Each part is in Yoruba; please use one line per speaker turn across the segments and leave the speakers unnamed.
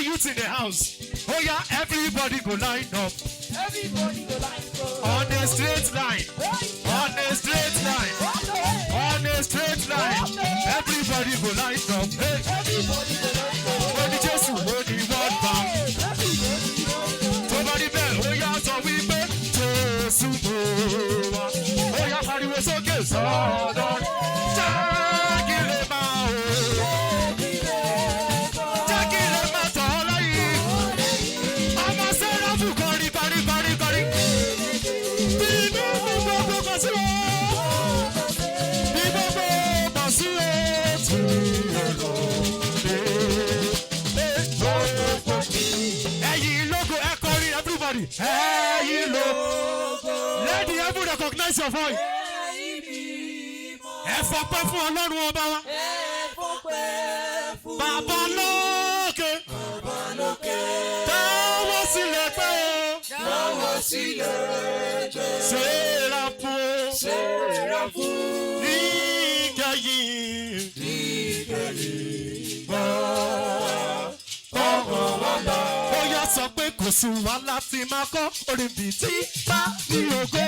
youth in the house. Oh yeah, everybody go line up.
Everybody go line up.
On a straight line. On a straight line. On a straight line. Everybody go line up. Hey.
Everybody go line up.
When the Jesus, when the one back. Somebody bell. Oh yeah, so we bell. Jesus. Oh yeah, pariwo sókè sọ́dọ̀. Hey, you know. Let the heaven recognize your voice. Ẹ fọpẹ́ fún Ọlọ́run ọba wa. Bàbá lókè. Táwọ́ sílẹ̀ pé o.
Táwọ́ sílẹ̀ jẹ́.
Sẹ́ráfù. Níkẹyìn. Sọ pé kò sí wa láti máa kọ́ orin bíi tí bá ní ògo.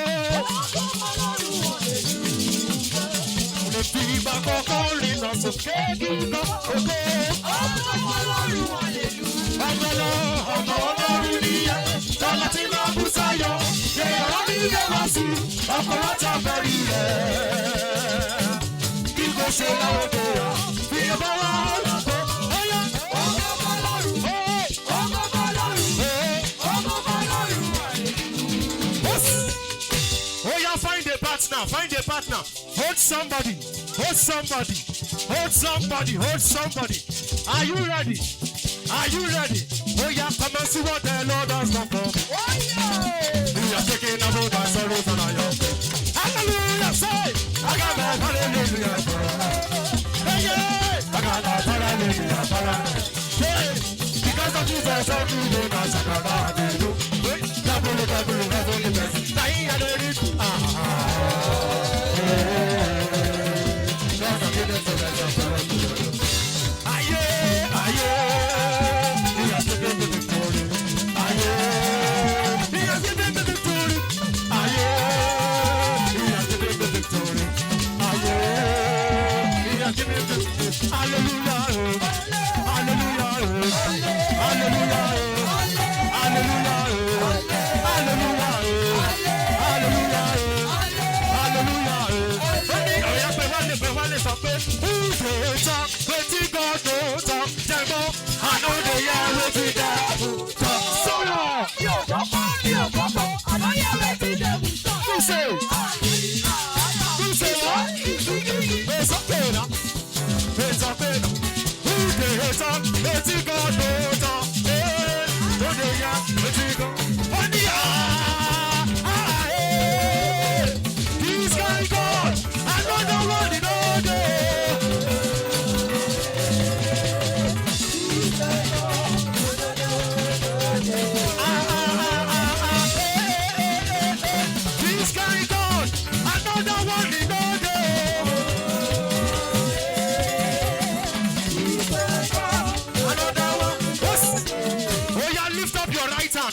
Orin bíi bá kọ́kọ́ rìn lọ sókè kíkọ́ ògo. Ọmọ Ọlọ́run níyà, tọ́lá tí máa bú sáyọ̀, èèyàn ní ilé wá sí, ọkọ̀ ọjà bẹ̀rì rẹ̀. Kí kò ṣe láwọn tó yà, bí ẹ bá wà lọ́kọ̀. Find a partner. Hold somebody. Hold somebody. Hold somebody. Hold somebody. Are you ready? Are you ready? Oh yeah, come and see what the Lord has done for me. We are taking about our sorrows and our young. Hallelujah, say. I got my hallelujah. Hey, yeah. I got my hallelujah. Hey, because of Jesus, I'm doing my sacrifice.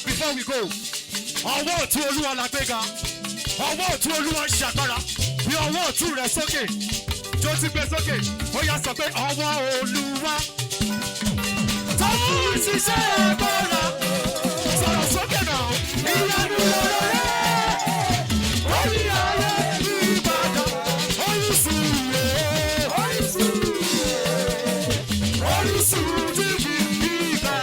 Before we go, ọwọ́ ọ̀tún Olúwa la gbéga, ọwọ́ ọ̀tún Olúwa ń ṣàgbára, bí ọwọ́ ọ̀tún rẹ̀ sókè, tó ti gbé sókè, ó yá sọ pé ọwọ́ Olúwa tó ń ṣiṣẹ́ agbára, sọ̀rọ̀ sókè náà, ìyanu lọ́rọ̀ rẹ̀, ó ní ààrẹ Ìbàdàn, orísun rẹ̀, orísun tí kì í bẹ̀.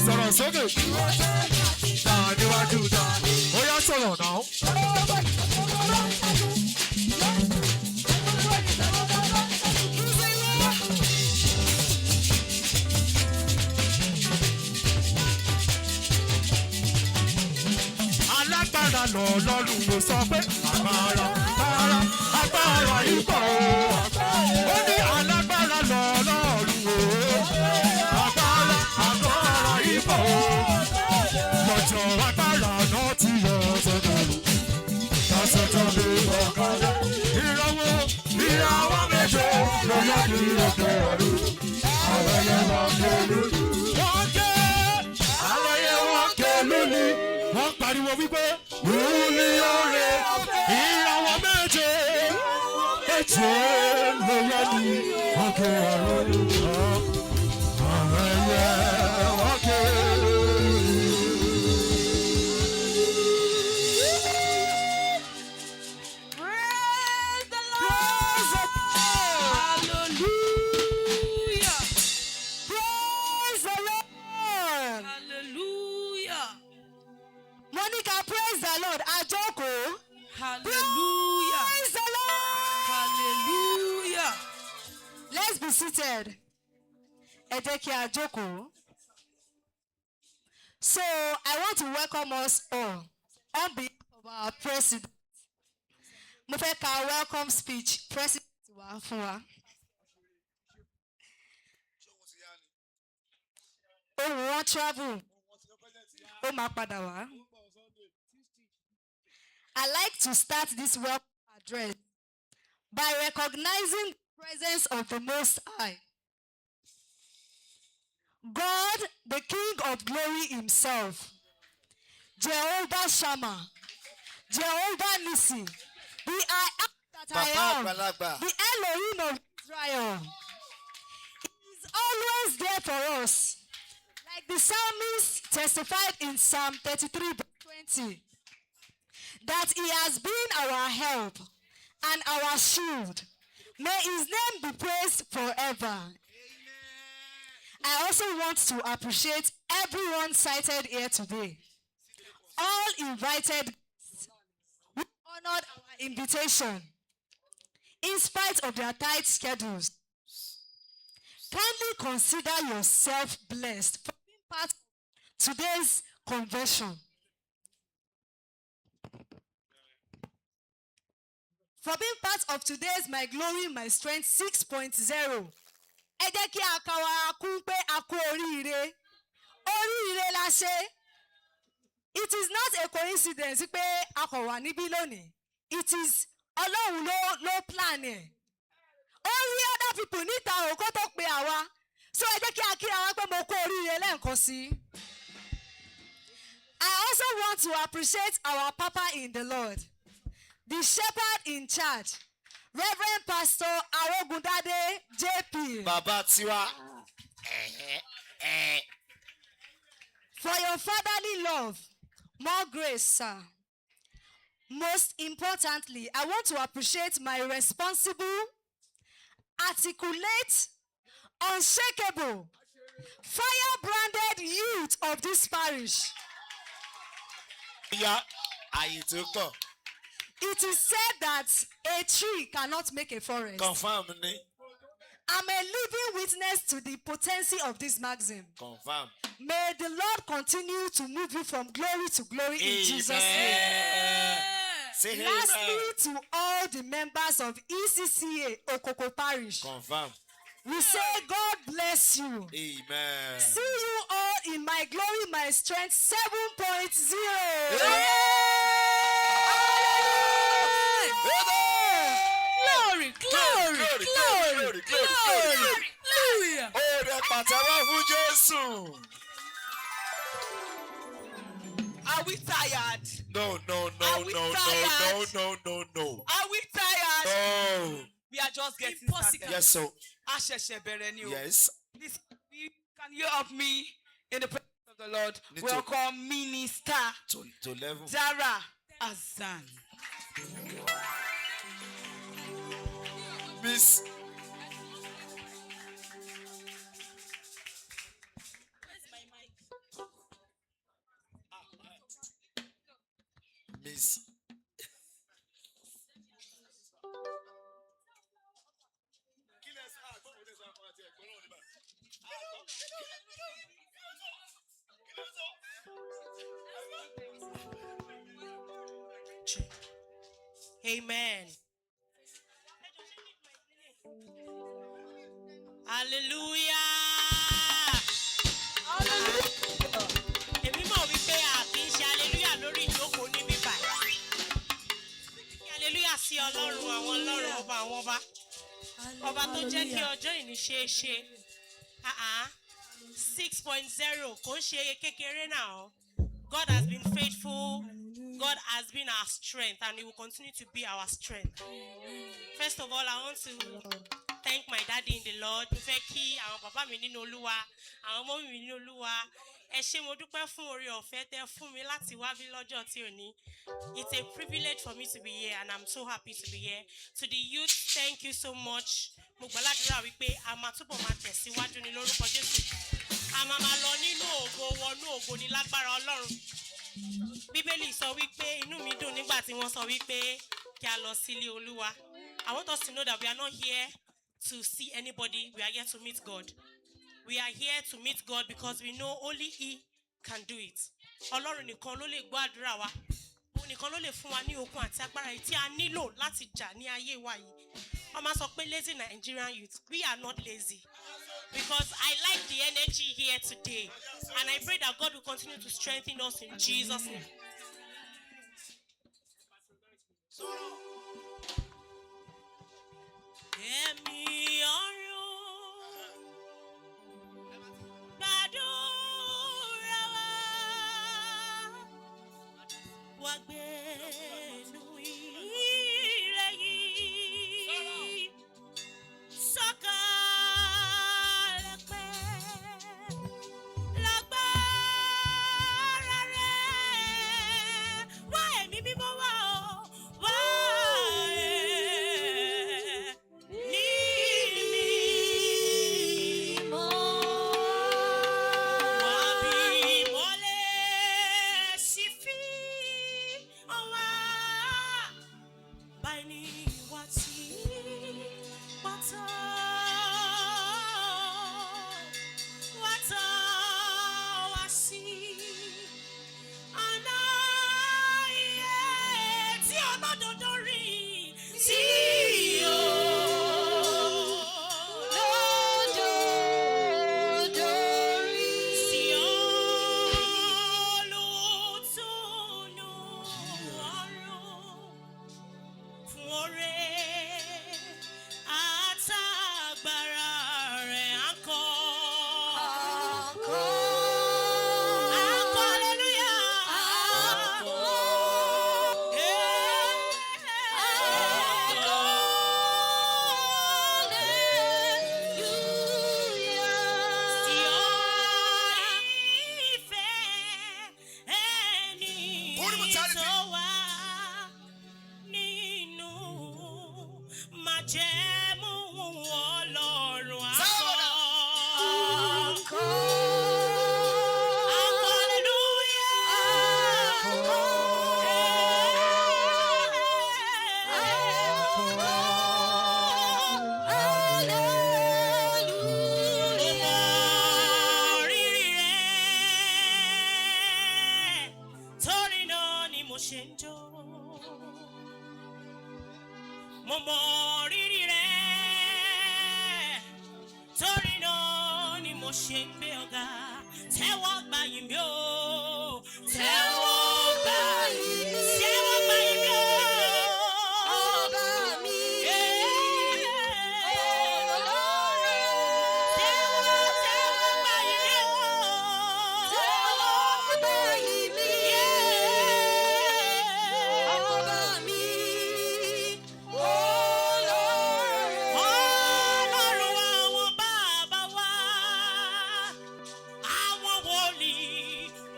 Sọ̀rọ̀ sókè. Níwájú ta. Ó yá sọ̀rọ̀ náà. Alágbára lọ lọ́rùn ló sọ pé agbára ipò ó ní alágbára lọ lọ́rùn o agbára ipò wọ́n ké aláyé wọ́n ké lónìí wọ́n pariwo wípé òun ni oore ìràwọ̀ méje ètò lóyè ni wọ́n ké àrùn ọ̀rọ̀ ẹ̀yẹ wọ́n ké.
Praise the Lord. Ajoko.
Hallelujah.
Praise the Lord.
Hallelujah.
Let's be seated. Edeki Ajoko. So I want to welcome us all on behalf of our president. Mo fẹ́ ka welcome speech president wa fún wa. Oh, we want travel. Oh, máa padà wá. I like to start this welcome address by recognizing the presence of the Most High. God, the King of glory himself, Jehovah Shammah, Jehovah Nissi, the I am that I am, the Elohim of Israel. He is always there for us. Like the psalmist testified in Psalm 33:20. That he has been our help and our shield. May his name be praised forever. Amen. I also want to appreciate everyone cited here today. All invited guests who honored our invitation in spite of their tight schedules. Kindly consider yourself blessed for being part of today's convention. For being part of today's My Glory, My Strength 6.0. Ẹ jẹ́ kí a kà wá kún pé a kú oríire. Oríire la ṣe. It is not a coincidence pé a kò wà níbí lónìí. It is Ọlọ́run ló plan ẹ̀. Ó rí other people níta òkú tó pe àwa. So ẹ jẹ́ kí a kíra wá pé mo kú oríire lẹ́ẹ̀kan sí. I also want to appreciate our Papa in the Lord. The shepherd in charge, Reverend Pastor Arogundade JP.
Baba Tiwa.
For your fatherly love, more grace, sir. Most importantly, I want to appreciate my responsible, articulate, unshakable, fire-branded youth of this parish.
Yeah, I took up.
It is said that a tree cannot make a forest.
Confirm me.
I'm a living witness to the potency of this maxim.
Confirm.
May the Lord continue to move you from glory to glory in Jesus' name. Lastly, to all the members of ECCA Okoko Parish,
confirm.
We say God bless you.
Amen.
See you all in My Glory, My Strength 7.0.
Glory, glory, glory, glory, glory, hallelujah.
Oh, the pàtẹ́wọ́ fún Jésù.
Are we tired?
No.
Are we tired?
No.
Are we tired?
No.
We are just getting started.
Yes, so.
Yes. This, can you help me in the presence of the Lord? Welcome, Minister
To level.
Zara Azan.
Miss. Miss.
Amen. Hallelujah. Èmi mọ̀ wípé a kì í ṣe hallelujah lórí ìjókòó níbí báyìí. Hallelujah sí Ọlọ́run àwọn Ọlọ́run ọba àwọn ọba. Ọba tó jẹ́ kí ọjọ́ ìní ṣe é ṣe. 6.0 kò ń ṣe kékeré now. God has been faithful. God has been our strength, and He will continue to be our strength. First of all, I want to thank my daddy in the Lord. Mo fẹ́ kí àwọn bàbá mi nínú Olúwa, àwọn ọmọ mi nínú Olúwa. Ẹ ṣé mo dúpẹ́ fún oore ọ̀fẹ́ tẹ́ fún mi láti wá bí lọ́jọ́ tí òní. It's a privilege for me to be here, and I'm so happy to be here. To the youth, thank you so much. Mo gbàládùra wípé a máa túbọ̀ máa tẹ̀síwájú ní lórúkọ Jésù. A máa máa lọ nínú ògo wọnú ògo ní lágbára Ọlọ́run. Bíbélì sọ wípé inú mi dùn nígbà tí wọ́n sọ wípé kí a lọ sílé Olúwa. I want us to know that we are not here to see anybody. We are here to meet God. We are here to meet God because we know only He can do it. Ọlọ́run nìkan ló lè gbọ́ àdúrà wa. Òun nìkan ló lè fún wa ní okun àti agbára tí a nílò láti jà ní ayé wa yìí. Wọ́n máa sọ pé lazy Nigerian youth. We are not lazy. Because I like the energy here today. And I pray that God will continue to strengthen us in Jesus' name. Ẹ̀mí ọ̀run, gbàdúrà wa, wá gbénú ilẹ̀ yìí, sọ̀kalẹ̀ pẹ́, lágbára rẹ̀, wá ẹ̀mí mímọ́ wá o, wá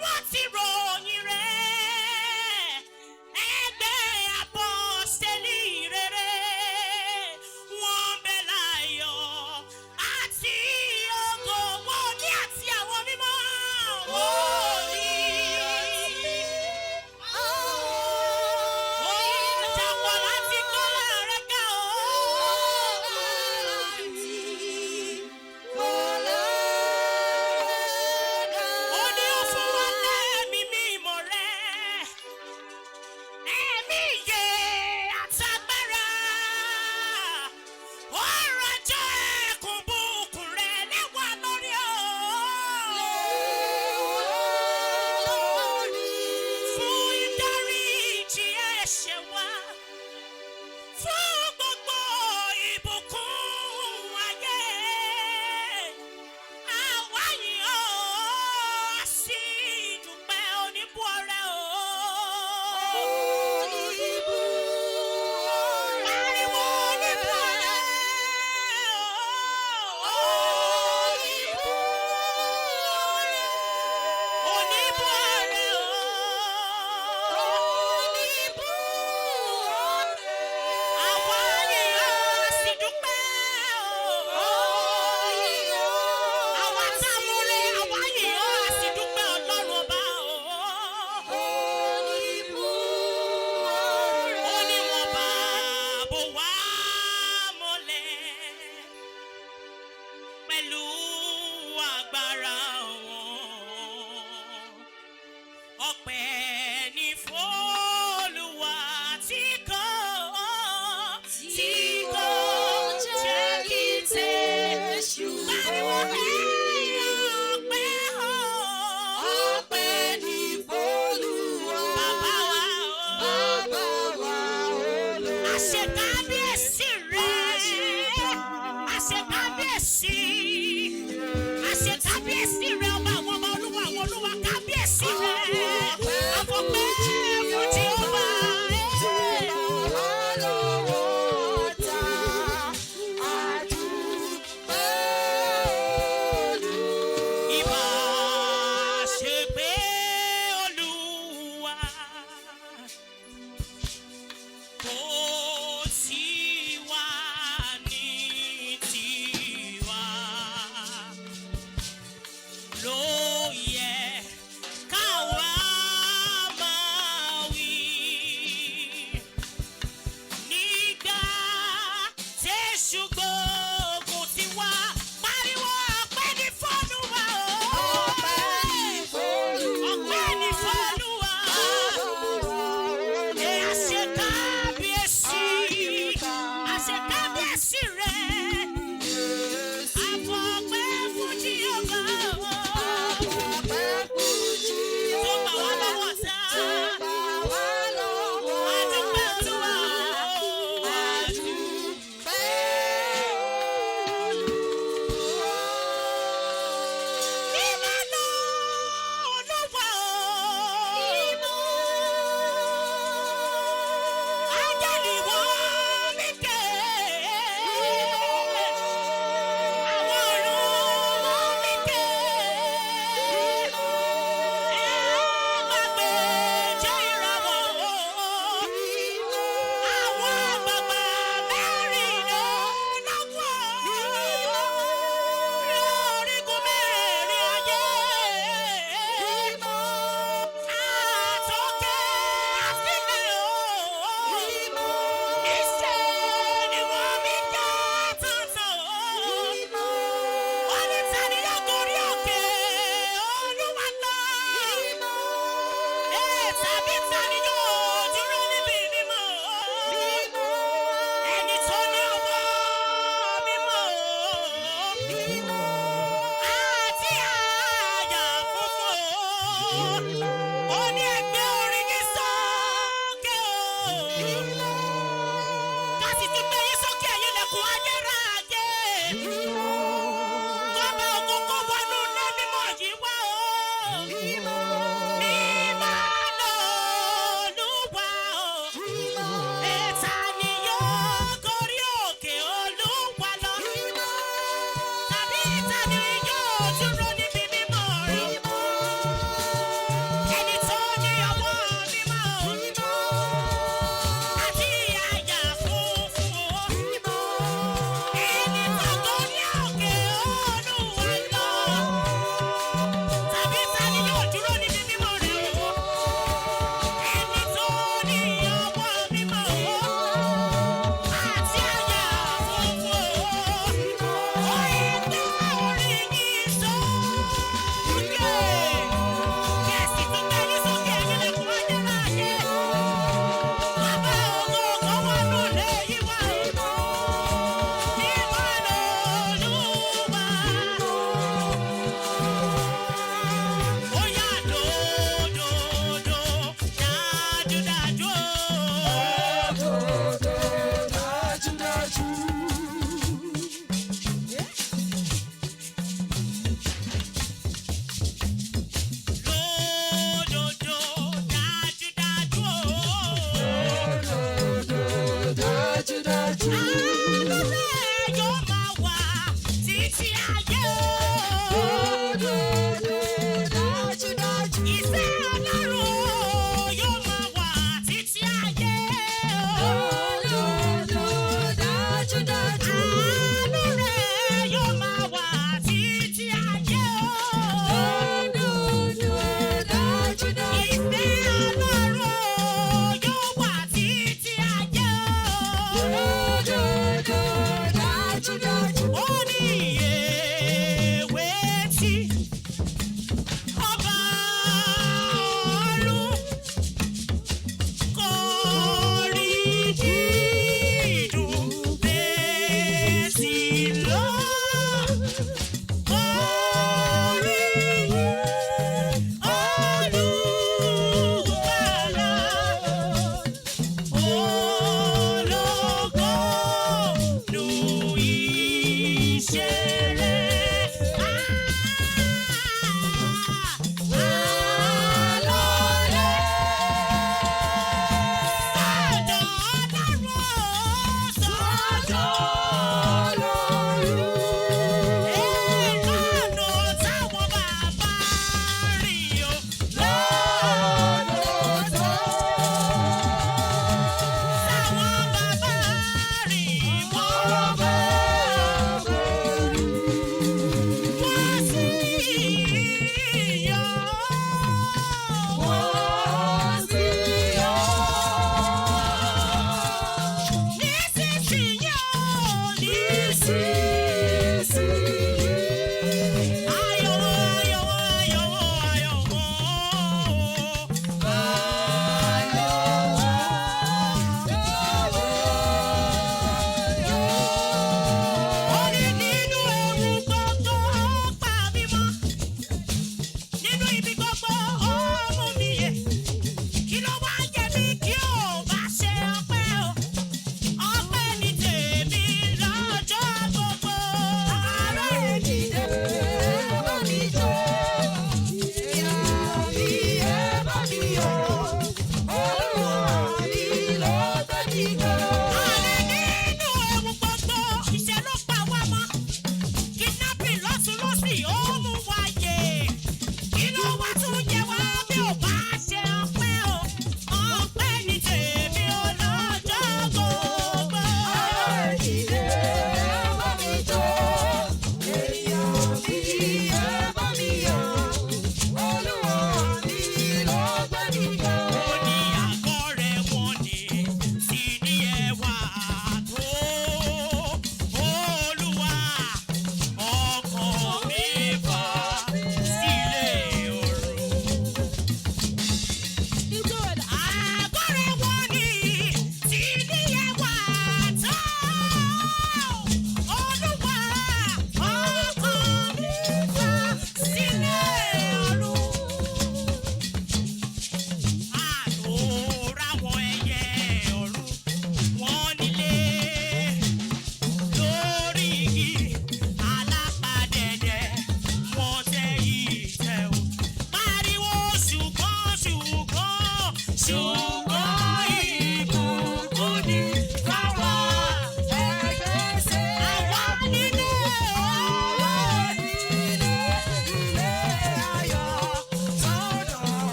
What?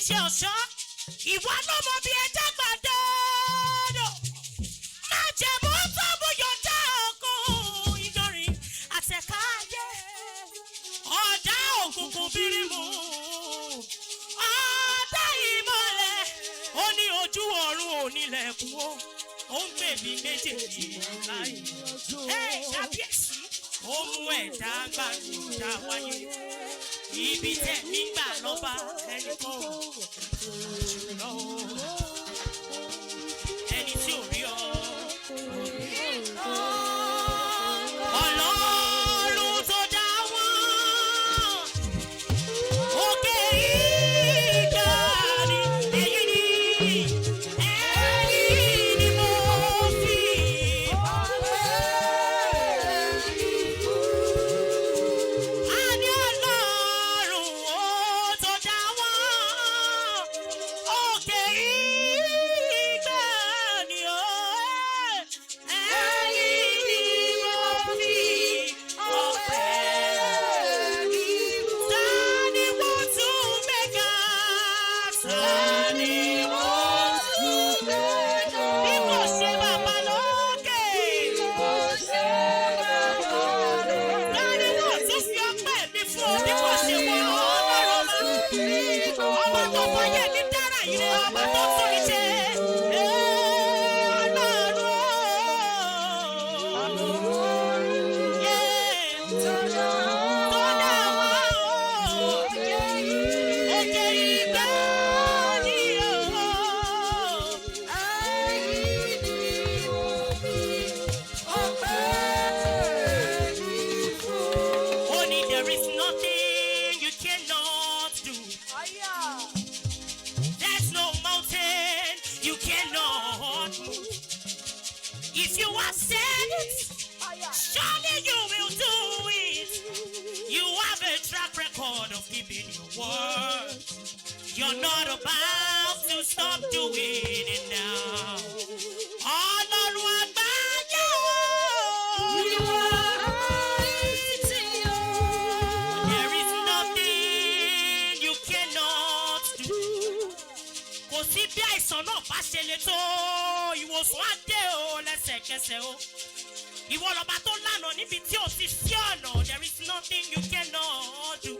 ṣe ọ̀ṣọ́. Ìwọ ló mọ bí ẹja gbàdọ́dọ̀. Má jẹ́ mú tó bóyá dá ọkùn ìjọrin àtẹ̀káyé. Ọ̀dà òkùnkùn bírímù. Ọ̀dà ìmọ̀lẹ̀. Ó ní ojú ọ̀run onílẹ̀kùn ó. Ó ń bèbí méjèèjì láì. Ṣàbíyèsí. Ó mú ẹ̀dá gbàgbọ́dá wáyé. Ibi tẹ̀ nígbà lọ́ba ẹnìkan jùlọ. Ẹni tí ò rí ọ. Ọlọ́run tó dá wọn. Òkè ìgbà ni èyí ni. Ẹ̀yìn ni mo fi ọpẹ́. A ní Ọlọ́run ó tó dá wọn. Òkè ìgbà ni ó. Ẹ̀yìn ni mo fi ọpẹ́. Tani wọ́n tún mẹ́ka. Tani wọ́n tún mẹ́ka. Bí kò ṣe bàbá lókè. Tani wọ́n tún fi ọpẹ́ mi fún ọ bí kò ṣe wọ́n Ọlọ́run bá. Ọba tó fọyé mi dára yìí ni ọba tó tún mi ṣe. Ọlọ́run. Tó dá wọn. Òkè ìgbà ni ó. Only there is nothing you cannot do. There's no mountain you cannot move. If you have said it, surely you will do it. You have a track record of keeping your word. You're not about to stop doing it now. Ọlọ́run àgbáyé o. There is nothing you cannot do. Kò sí bí àìsàn náà bá ṣe le tó, ìwòsàn á dé o lẹ́sẹ̀kẹsẹ̀ o. Ìwọ lọba tó lànà níbi tí ò ti sí ọ̀nà. There is nothing you cannot do.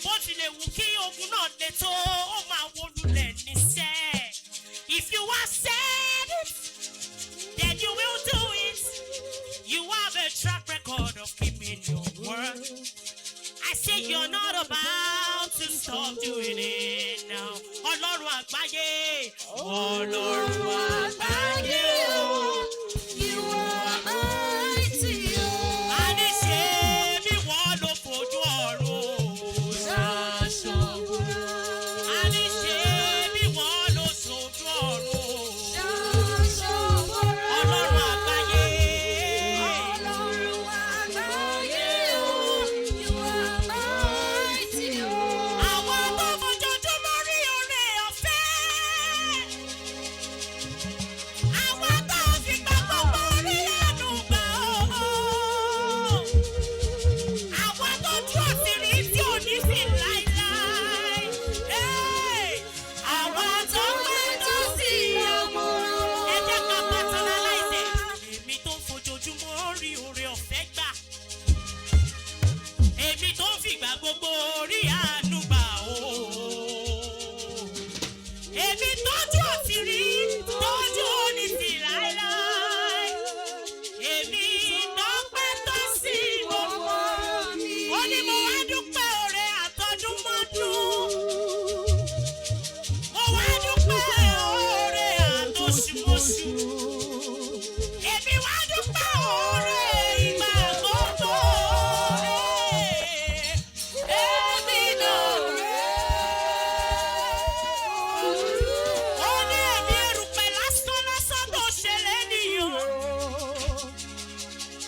Bó tilẹ̀ wù kí ogun náà le tó, ó máa wó lulẹ̀ níṣẹ́. If you have said it, then you will do it. You have a track record of keeping your word. I say you're not about to stop doing it now. Ọlọ́run àgbáyé. Ọlọ́run àgbáyé o. A ní ṣe bí wọ́n ló fojú ọ̀run ṣaṣọ. A ní ṣe bí wọ́n ló sojú ọ̀run. Ọlọ́run àgbáyé. Àwọn tó fojoojúmọ́ rí oore ọ̀fẹ́. Àwọn tó fi gbà gbogbo rí àánú gbà ó. Àwọn tó dúró sí rí tí ò ní sí láíláí. Àwọn tó pẹ́ tó sí ọmọ. Ẹ jẹ́ ká personalize it. Èmi tó fojoojúmọ́ rí oore ọ̀fẹ́ gbà. Èmi tó fìgbà gbogbo rí àánú gbà ó. Èmi tọ́jú àṣírí, tọ́jú oníṣì láéláé. Èmi tọ́pẹ́ tó sí gbogbo. Ó ní mo wá dúpẹ́ oore àtọdúnmọ́dún. Mo wá dúpẹ́ oore àtọṣùmọ́ṣù. Èmi wá dúpẹ́ oore ìgbà gbogbo. Èmi náà rẹ̀. Ó ní èmi erùpẹ̀ lásán lásán tó ṣe lẹ́nìyàn.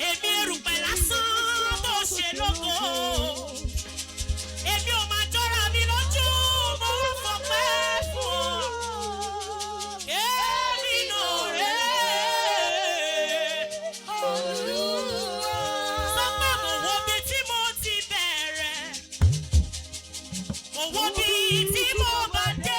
Èmi erùpẹ̀ lásán tó ṣe lógo. Èmi ò máa jọra mi lójú, mo wá fọpẹ́ fún ọ. Èmi náà rẹ̀. Sọ pé mo wo bí tí mo ti bẹ̀rẹ̀. Mo wo bí tí mo bá dé.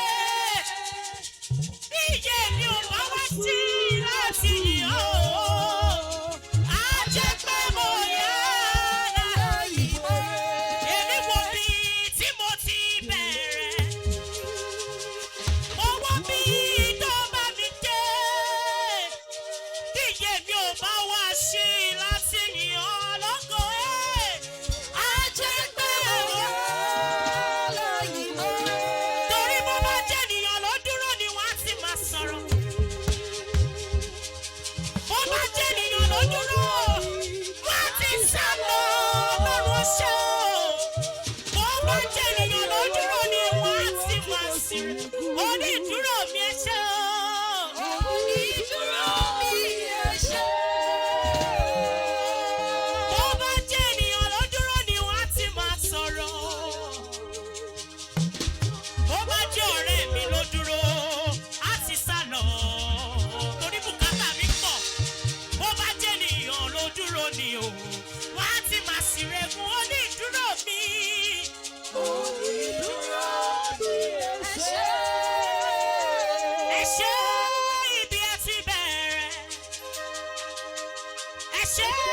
Ibi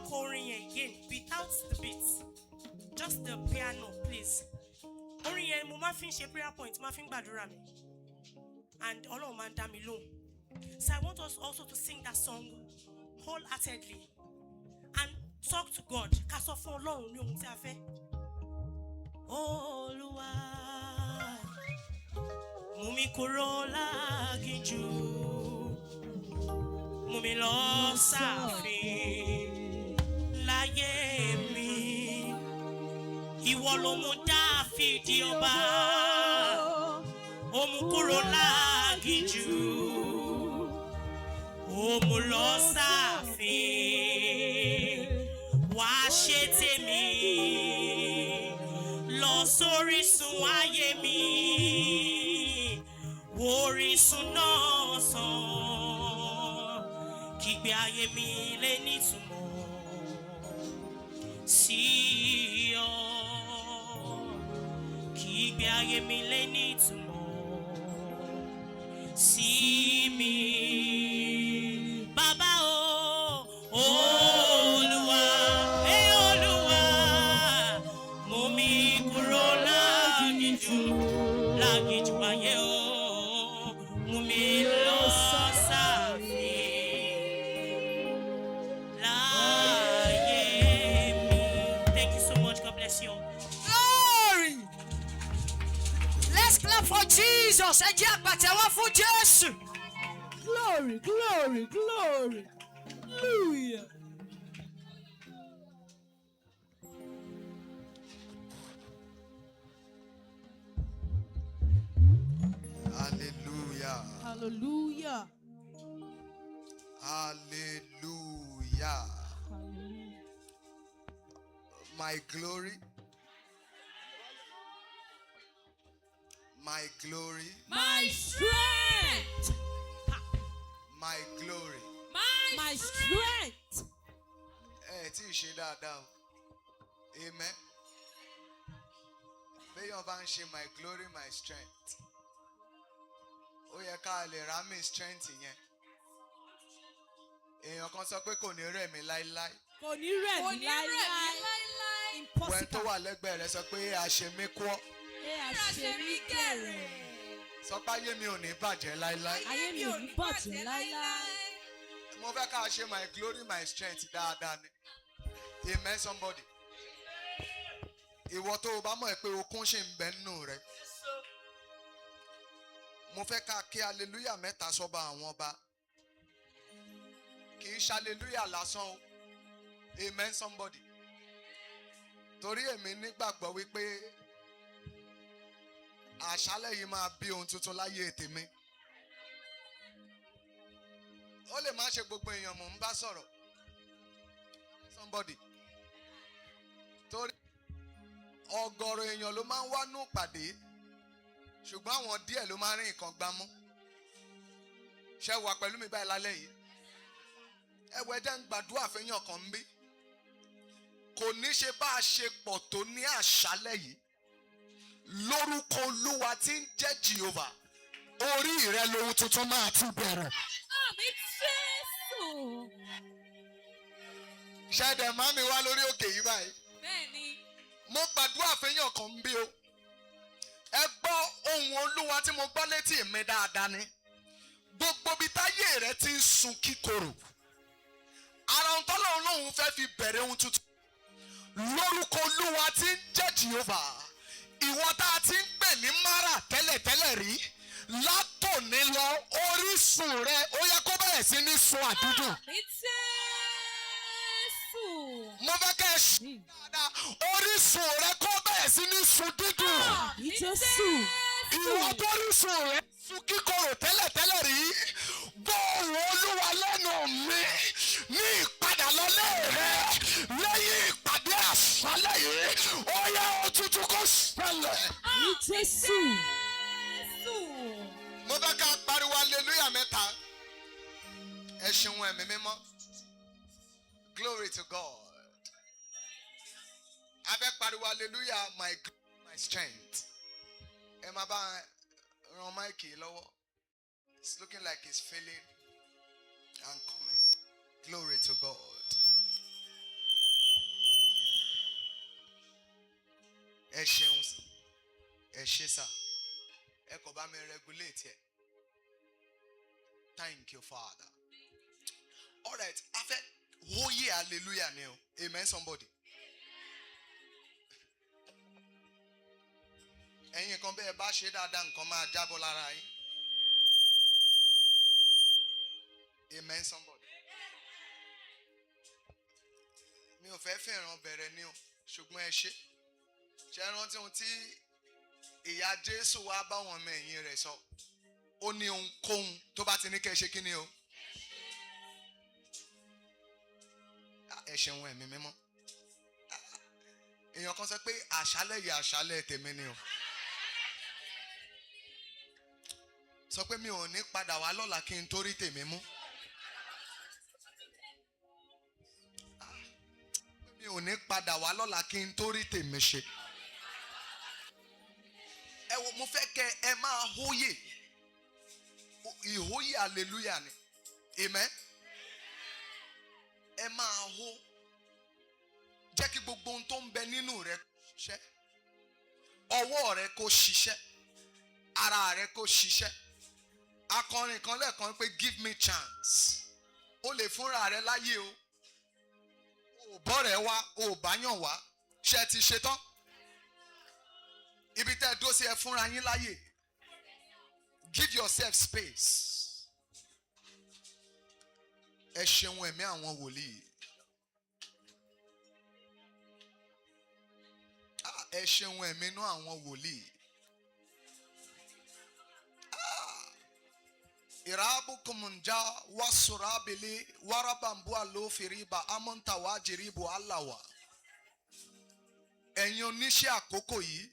calling again without the beats. Just the piano, please. Orin yẹn mo máa fi ń ṣe prayer point, máa fi ń gbàdúrà mi. And Ọlọ́run máa ń dá mi lóhùn. So I want us also to sing that song wholeheartedly and talk to God. Ká sọ fún Ọlọ́run ní ohun tí a fẹ́. Olúwa, mú mi kúrò láginjù, mú mi lọ sáàfin láyé mi. Ìwọ ló mú Dáfídì ọba, ó mú kúrò láginjù, ó mú lọ sáàfin. Wá ṣe tèmi lọ sórísun ayé mi, orísun náà sàn, kígbe ayé mi lè nítumọ̀ sí ọ, kígbe ayé mi lè nítumọ̀ sí mi. Bàbá o, Olúwa, Olúwa, mú mi kúrò láginjù ayé o, mú mi lọ sáàfin láyé mi. Thank you so much. God bless you all.
Glory! Let's clap for Jesus. Ẹ jẹ́ àpàtẹ́wọ́ fún Jésù.
Glory, glory, glory. Hallelujah.
Hallelujah.
Hallelujah.
Hallelujah. My glory. My glory.
My strength.
My glory.
My strength.
Tí ṣe dáadáa o. Amen. Béèyàn bá ń ṣe my glory, my strength. Ó yẹ ká lè rá mi strength yẹn. Èèyàn kan sọ pé kò ní rẹ̀ mí láíláí.
Kò ní rẹ̀ mí láíláí. Impossible.
Wẹ́n tó wà lẹ́gbẹ̀ẹ́ rẹ̀ sọ pé àṣemí kọ́.
Àṣemí kẹ̀rẹ̀.
Sọ pé ayé mi ò ní bàjẹ́ láíláí.
Ayé mi ò ní bàjẹ́ láíláí.
Mo fẹ́ ká ṣe my glory, my strength dáadáa ni. Amen somebody. Ìwọ tó o bá mọ̀ pé okun ṣì ń bẹ nínú rẹ̀. Mo fẹ́ ká kí hallelujah mẹ́ta sọ́ba àwọn ọba. Kì í ṣe hallelujah lásán o. Amen somebody. Torí èmi nígbàgbọ́ wípé àṣálẹ́ yìí máa bí ohun tuntun láyé tèmi. Ó lè má ṣe gbogbo èèyàn mò ń bá sọ̀rọ̀. Somebody. Torí ọ̀gọ̀rọ̀ èèyàn ló máa ń wá nú pàdé. Ṣùgbọ́n àwọn díẹ̀ ló máa ń rí nǹkan gbámú. Ṣé wà pẹ̀lú mi báyìí lálẹ́ yìí? Ẹ̀wẹ̀ jẹ́ ń gbàdúrà fẹ́yàn kan ń bí. Kò ní ṣe bá a ṣe pọ̀ tó ní àṣálẹ́ yìí. Lórúkọ Olúwa tí ń jẹ́ Jehovah. Orí rẹ lohun tuntun máa tún bẹ̀rẹ̀.
Àmì Jésù.
Ṣẹ̀dẹ̀ máa mi wá lórí òkè yìí báyìí.
Bẹ́ẹ̀ni.
Mo gbàdúrà fẹ́yàn kan ń bí o. Ẹ gbọ́ ohùn Olúwa tí mo gbọ́ létí mi dáadáa ni. Gbogbo bí táyé rẹ ti ń sun kíkorò. Ara ohun tọ́lọ́run lòun fẹ́ fi bẹ̀rẹ̀ ohun tuntun. Lórúkọ Olúwa tí ń jẹ́ Jehovah. Ìwọ tá a ti ń pè ní Mara tẹ́lẹ̀tẹ́lẹ̀ rí. Látòní lọ orísun rẹ ó yẹ kó bẹ̀rẹ̀ sí ní sun àdúdùn.
Àmì Jésù.
Mo fẹ́ kẹ́ ẹ ṣe dáadáa. Orísun rẹ kó bẹ̀rẹ̀ sí ní sun dídùn.
Àmì Jésù.
Ìwọ tó orísun rẹ sun kíkorò tẹ́lẹ̀tẹ́lẹ̀ rí. Gbóòrò Olúwa lẹ́nu mi ní ìpadà lọ́lé rẹ lẹ́yìn ìpàdé àṣálẹ́ yìí. Ó yẹ òtútù kó ṣẹlẹ̀.
Àmì Jésù.
Mo fẹ́ ká pariwo hallelujah mẹ́ta. Ẹ ṣeun ẹ̀mí mímọ́. Glory to God. A fẹ́ pariwo hallelujah my strength. Ẹ máa bá ran máìkì lọ́wọ́. It's looking like it's failing and coming. Glory to God.
ẹ ṣeun ẹ ṣe sá ẹ kò bá mi regulate ẹ. Thank you, Father. All right, after hoye hallelujah now. Amen somebody. Ẹ̀yin kan bẹ́ẹ̀ bá ṣe dáadáa nǹkan máa jábọ́ lára yín. Amen somebody. Mi ò fẹ́ fẹ́ràn bẹ̀rẹ̀ ni o, ṣùgbọ́n ẹ ṣe. Ṣé ẹ rántí ohun tí ìyá Jésù wá bá wọn ọmọ ẹ̀yìn rẹ̀ sọ? Ó ní ohunkóhun tó bá ti ní kẹ́ ẹ ṣe kí ni o? Ẹ ṣeun ẹ̀mí mímọ́. Èèyàn kan sọ pé àṣálẹ̀ yìí àṣálẹ̀ tèmi ni o. Sọ pé mi ò ní padà wá lọ́la kí n torí tèmi mú. Mi ò ní padà wá lọ́la kí n torí tèmi ṣe. Ẹ wo mo fẹ́ kẹ́ ẹ máa hóyè. Ìhóyè hallelujah ni. Amen. Ẹ máa hó. Jẹ́ kí gbogbo ohun tó ń bẹ nínú rẹ ṣiṣẹ́. Ọwọ́ rẹ kó ṣiṣẹ́. Ara rẹ kó ṣiṣẹ́. Akọrin kan lẹ́ẹ̀kan pé give me chance. O lè fúnra rẹ láyé o. O bọ́ rẹ̀ wá, o bá yàn wá. Ṣé ti ṣe tán? Ibi tẹ́ dó sí ẹ fúnra yín láyé. Give yourself space. Ẹ ṣeun ẹ̀mí àwọn wòlíì. Ẹ ṣeun ẹ̀mí inú àwọn wòlíì. Irabu kumunja wasurabili warabambu alofiriba amonta wajiribu alawa. Ẹ̀yin oníṣẹ́ àkókò yìí.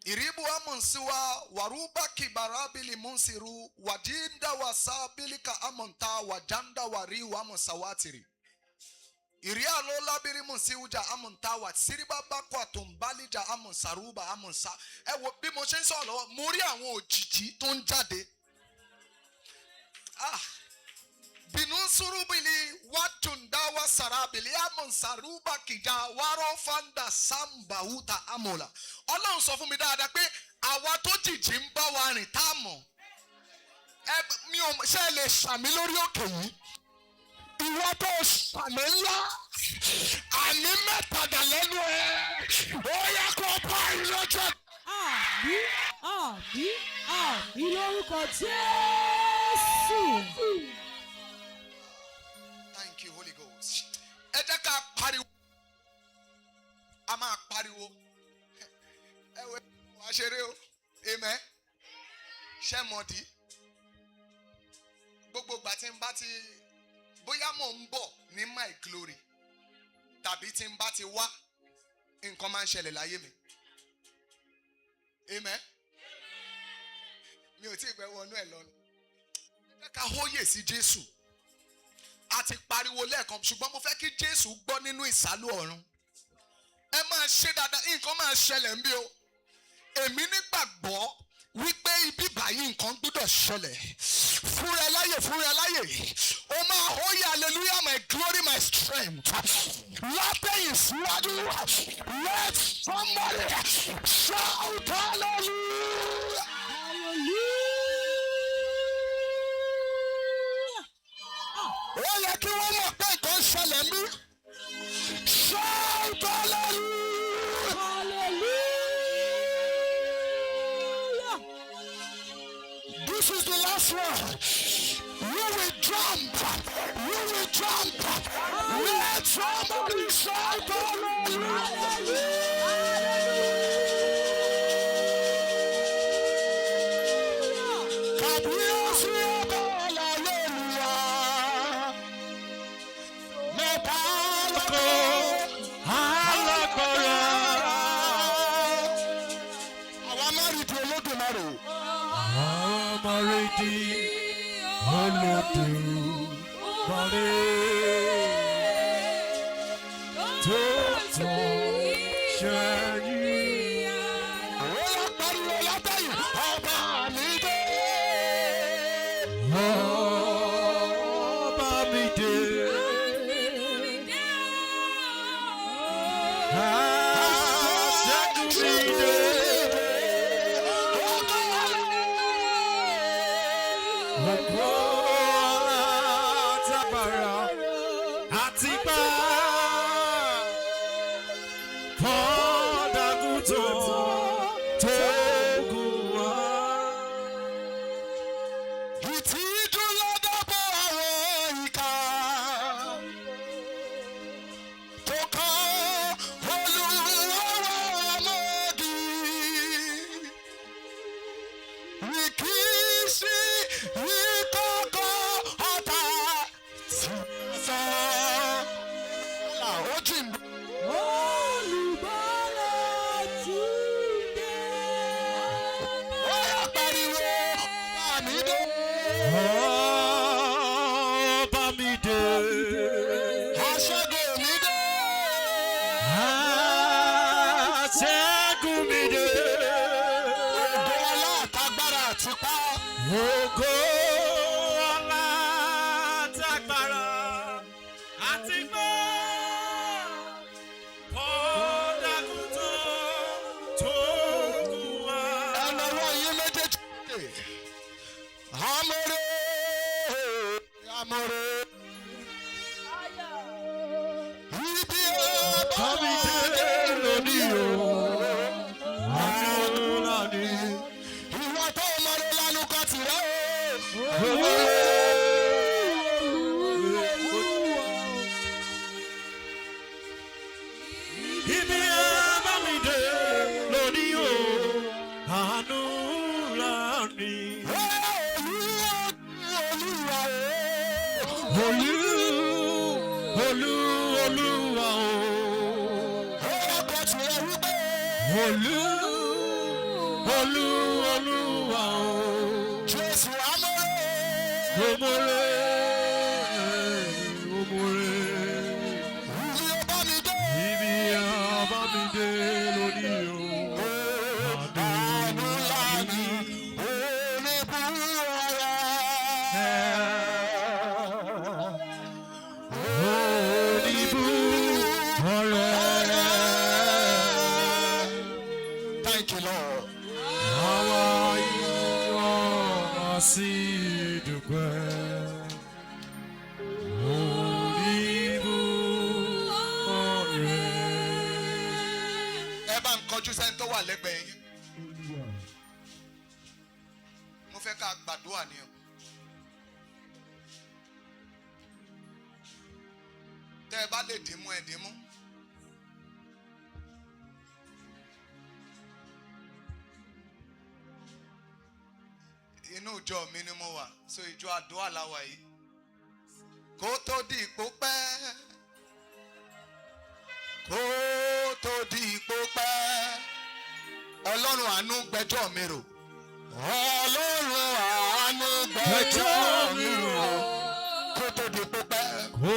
Iribu amonsiwa waruba kibarabili munsiru wajinda wasabilika amonta wajanda wariu amonsawatiri. Irewole biri munsiuja amonta wa siriba bakwa tumbalija amonsaruba amonsa. Ẹ wo bí mo ṣe ń sọ lọ́wọ́ mo rí àwọn òjìji tó ń jáde. Binusurubili watundawa sarabili amonsaruba kija waro fanda samba uta amola. Ọlọ́run sọ fún mi dáadáa pé àwa tó jìjì ń bá wa rìn tá a mọ̀. Mi ò ṣe lè ṣàmì lórí òkè yìí. Ìwọ tó ṣàmì ńlá. Àmì mẹ́tàdà lẹ́nu ẹ̀. Ó yẹ kó bá ìrọ́jọ́.
Àmín, àmín, àmín lórúkọ Jésù.
Thank you, Holy Ghost. Ẹ jẹ́ ká pariwo. A máa pariwo. Ẹ wẹ́ wá ṣeré o. Amen. Ṣé mọ̀dí? Gbogbo ìgbà tí n bá ti bóyá mò ń bọ̀ ní my glory tàbí tí n bá ti wá nǹkan máa ń ṣẹlẹ̀ láyé mi. Amen. Mi ò tí ì gbẹ́ wọnú ẹ̀ lọ́nu. Ẹ jẹ́ ká hóyè sí Jésù. A ti pariwo lẹ́ẹ̀kan ṣùgbọ́n mo fẹ́ kí Jésù gbọ́ nínú ìsálú ọ̀run. Ẹ máa ṣe dáadáa, nǹkan máa ṣẹlẹ̀ ń bí o. Èmi nígbàgbọ́ wípé ibi báyìí nǹkan gbọ́dọ̀ ṣẹlẹ̀. Fúnra láyè, fúnra láyè. O máa hóyè hallelujah my glory my strength. Látẹ̀yìn síwájú. Let somebody shout hallelujah. Ó yẹ kí wọ́n mọ̀ pé nǹkan ṣẹlẹ̀ ń bí. Shout hallelujah.
Hallelujah.
This is the last one. You will jump. You will jump. Let somebody shout
pa kọ́dàgùtàn tó gùn wá.
Ìtìjú lọ́dọ̀ bọ̀ àwọn ìkà tó kọ́ olùwọ́wọ́ ọmọdé. Rìkíṣí ìkọ̀kọ̀ ọ̀tá tí sọ. Ojú ìbò.
Olùbọ́lá Túndé.
Ó yá pariwo àmì dé.
Ọba mi dé.
Aṣẹ́gun mi dé.
Aṣẹ́gun mi dé.
Ògo ọlá àtagbára àtipá.
Ògo ọlá àtagbára àti gbọ́. Kọ́dàgùtàn tó gùn wá.
Ẹnu ọwọ́ yín méjèèjì dé. Amore, amore. Ibi ọba
Ọba mi dé lónìí o. Àdúrà ni.
ìwọ tó mọ̀rọ̀ lánàá kan tìrẹ o.
Ibi ọba mi dé lónìí o. Àdúrà ni. Olúwa o. Olúwa o.
Jésù amore.
Omore.
Ibi ọba mi dé.
Ibi ọba mi dé lónìí o.
Àdúrà ni oníbùú ọ̀rọ̀.
Oníbù ọ̀rẹ́.
Thank you, Lord.
Àwa yóò máa sí dùgbẹ́. Oníbù ọ̀rẹ́.
Ẹ bá ń kọjú sẹ́ni tó wà lẹ́gbẹ̀ẹ́ yín. Mo fẹ́ ká gbàdúrà ni o. Tẹ́ ẹ bá lè dìímú ẹ dìímú. Inú ìjọ mi ni mo wà, so ìjọ àdúrà la wà yìí. Kó tó di ipò pẹ́. Kó tó di ipò pẹ́. Ọlọ́run àánú gbẹ́jọ́ mi rò. Ọlọ́run àánú gbẹ́jọ́ mi rò. Kó tó di ipò pẹ́.
Kó